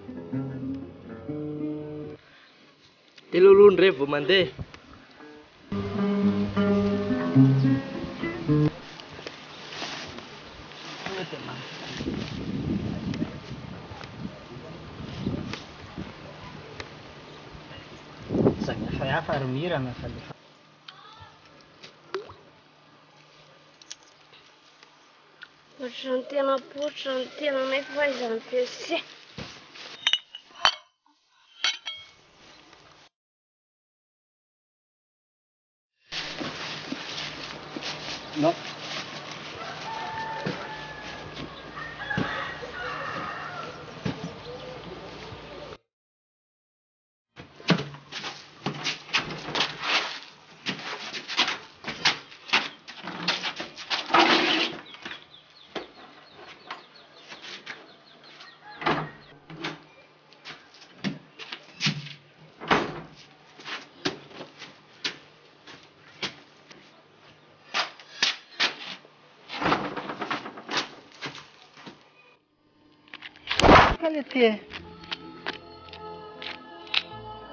Telo lohany re vao mandeha. Hafa ary mirana fa le Ohatrany tena poitra ny tena nay fahaizany PC. non.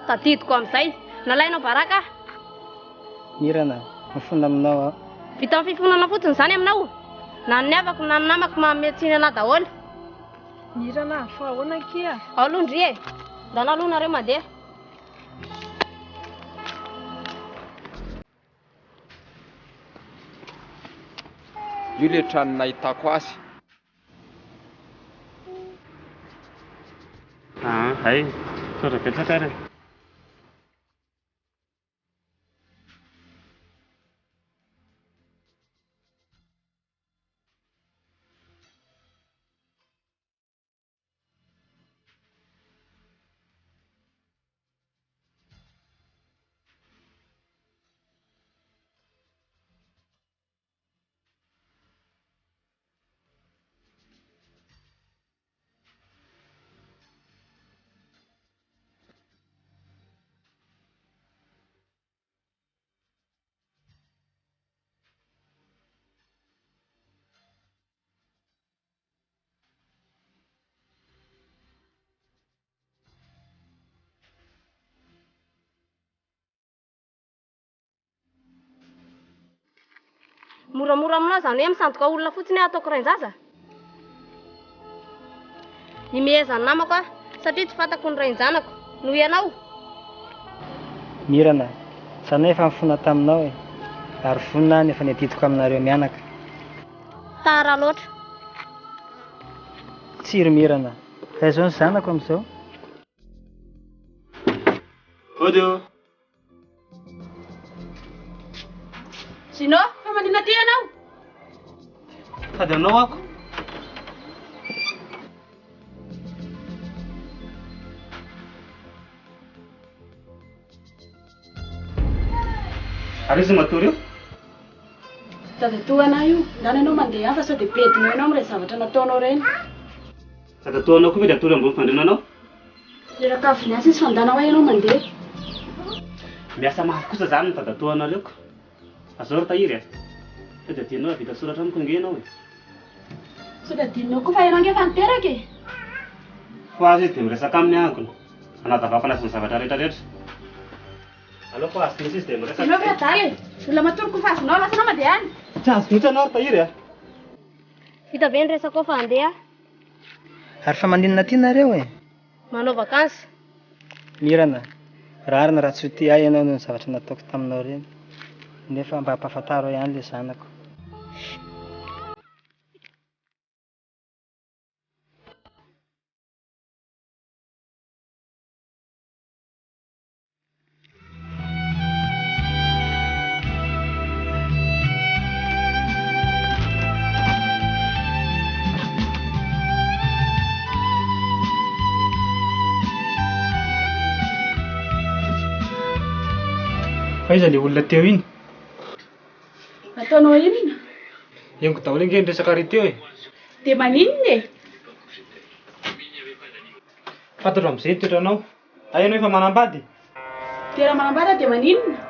Tadidiko amin'izay, nalainao baraka? Mirana, mifona aminao aho. Vita amin'ny fifonana fotsiny izany aminao. Na ny havako na ny namako mametsiny anahy daholo. Mirana, fa ahoana kia? Ao Londry e, ndana aloha nareo mandeha. Io le trano nahitako azy. Hay, sorra betsaka ary. Moramora aminao zany hoe misandoka olona fotsiny ataoko rain-jaza. Nimehezany namako aho satria tsy fantako ny rain-janako noho ianao. Mirana, sanay efa mifona taminao e. Ary vonina nefa neditiko aminareo mianaka. Tara loatra. Tsiry Mirana, fa izao ny zanako amin'izao. Odio. Sino? Fa manina ty ianao? Sady anao ako. Ary izy matory io? Dadatoana io, ndany ianao mandeha fa sao dia bedinao ianao amin'ilay zavatra nataonao ireny. Sady ataonao koa mety atory ambony fandrinanao? Reraka avy niasa izy fandana ho ianao mandeha. Miasa mafy kosa zany ny dadatoanareo. Azao ry tahiry e. Sao dia tianao vita soratra amiko nge ianao e. Sao dia adinonao koa fa ianao nge efa niteraka e. Fa azy izy dia miresaka amin'ny ankony. Anadavampana sy ny zavatra rehetrarehetra. Alao fa azy misy izy dia miresaka. Ianao fa daly e. Olona matoroko fa azonao lasanao mandeha any. Tsy azo mihitsy anao ry tahiry e. Vita be ny resako fa andeha. Ary fa maninona ty nareo e? Manao vakansy. Mirana, rarina raha tsy ho tia ahy ianao noho ny zavatra nataoko taminao ireny. Nefa mba hampafantaro ihany le zanako. Aiza ilay olona teo iny? Ataonao inona? Henoko daholo ange ny resaka ary teo e. Dia maninona e? Fantatra amin'izay ny toetranao. Ianao efa manambady. Tena manambady dia maninona?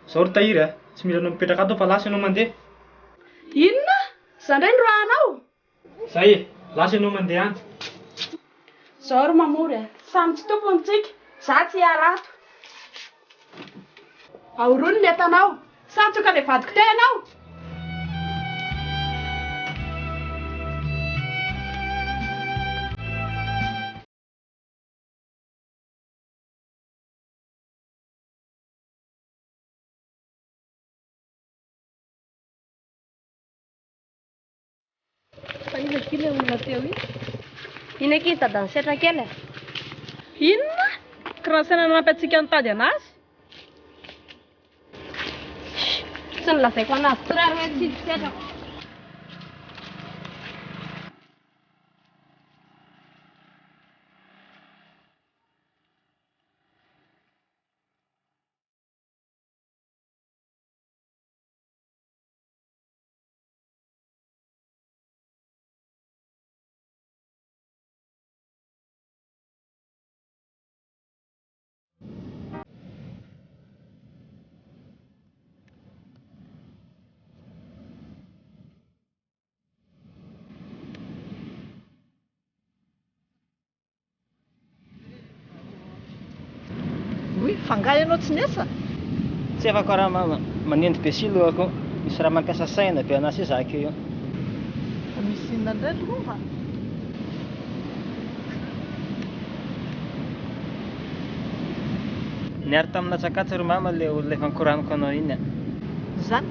Izao ry tahiry a, tsy mila anao mipetraka ato fa lasa ianao mandeha. Inona? Izany indray no rahanao? Zay e, lasa ianao mandeha any. Izao ry mamory a, samy tsy tompontsika, za tsy hiala ato. Ahorony ny entanao, satsoka ilay vadiko teo ianao. Fa iza ky ilay olona teo iny? Iny aky hitadany setra kely a? Inona? Kirasaina nanampy antsika nitady anazy? Tsy nilazaiko anazy tsiray hoe tsy setrako. Fangahy ianao tsy nesa? Tsy efako raha manendy be si lohako. Misy raha mampiasa saina be anazy za akeo io. Misy inona indray lova? Niary tamina tsakatsy ry mama ilay olona efa nikoraniko anao iny a. Zany?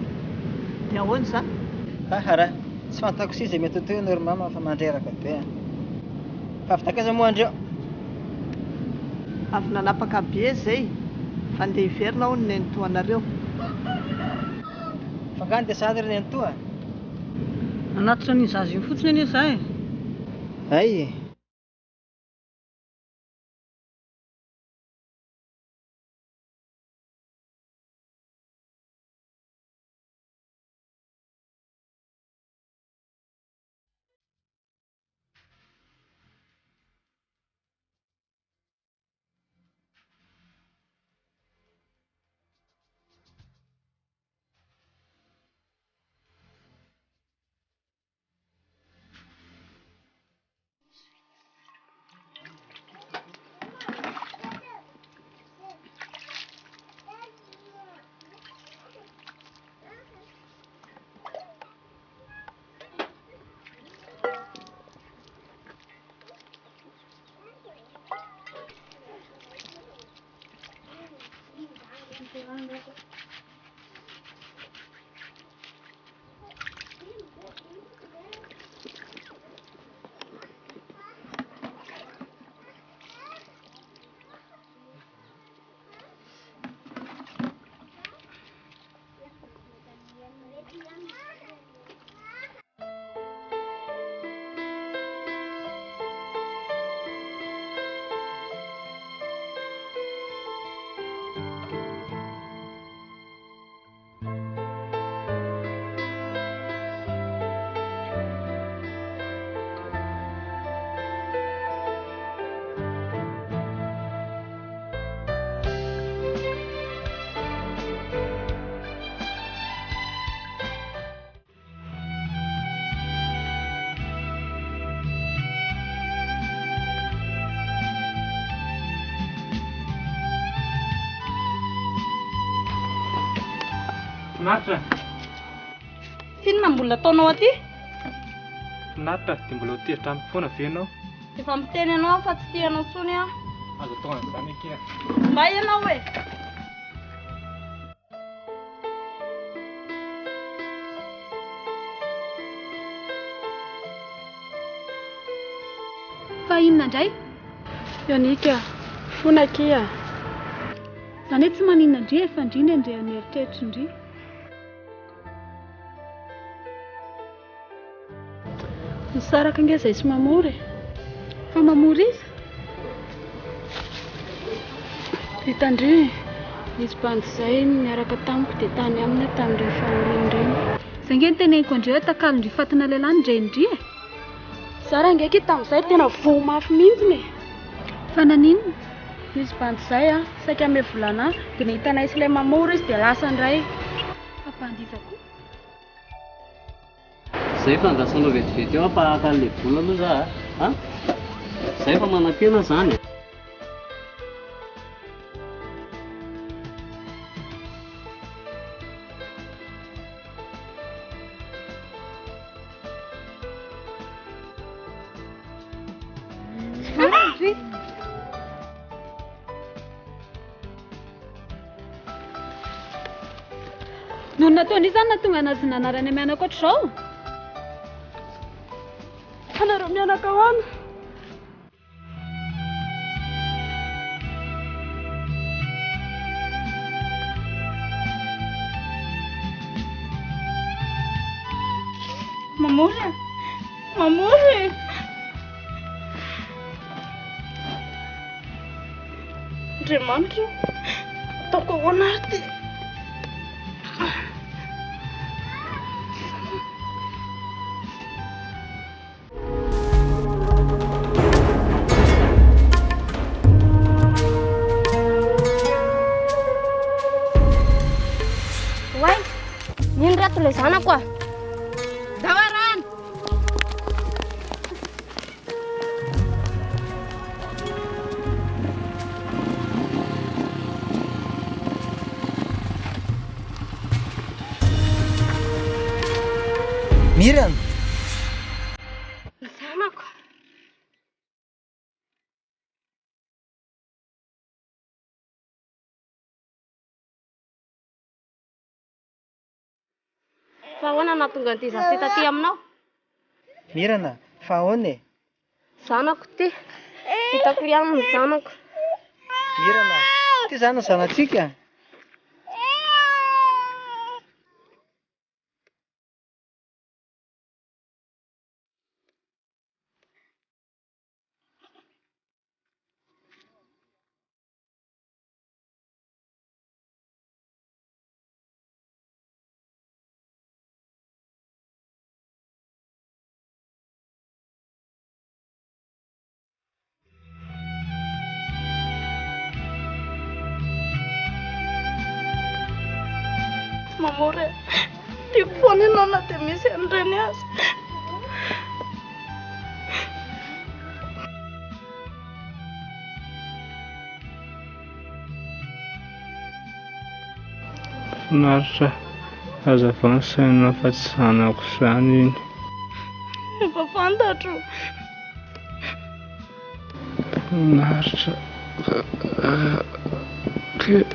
Dia ahoana zany? Raha tsy fantako si izay mety ho teo ry mama fa mandreraka be a. Fa avy takaiza moa andreo? Avy nanapaka be zay, fa ndeha hiverina ao ny nenitoanareo. Fangany dia sady ry nenitoa? Anatitra ny zazy iny fotsiny anie za e. Ay. Finaritra. Inona mbola ataonao aty? Finaritra dia mbola ho teritra amiko foana ve ianao? Efa miteny ianao fa tsy tianao intsony aho. Azo atao an'izany ekena. Mba ianao e. Fa inona indray? Yanika, fona kia. Zany hoe tsy maninona indri efa indrindra andeha ny eritreritro indri. Nisaraka ange izay sy mamory. Fa mamory izy? Hitandry, Nisy bandizay niaraka tamiko dia tany amina tamin'ireny fanoriny ireny. Izay nge ny teneniko andreo takalondry fatina lehilahy ndrendry e. Zara ngeky tamin'izay tena voa mafy mihitsiny e. Fa naninona? Nisy bandizay saika ame volana dia nahitanay sy ilay mamory izy dia lasa indray. Ampandizako. Zay fa andrasanao vetivety eo ampahaka an'ilay vola aloha za a. Zay fa manam-pena zany. Noho nataony izany nahatonga anazy nanarany mianaka ohatr'izao. Anareo mianaka ahoana? Mamory! Mamory! Andriamanitra, ataoko ahoana ary ty? Wai, nini rato le sana kwa? Dawaran. Miran. Sana kwa. Fa ahoana nahatonga an'ity zaza taty aminao? Mirana, fa ahoana e? Zanako ty. Hitako ihany ny zanako. Mirana, ty zany zanatsika. Mamory, ty foana ianao na dia misy an'ireny azy. Finaritra hazavana saina fa tsy zanako izany iny. Efa fantatro. Finaritra kely.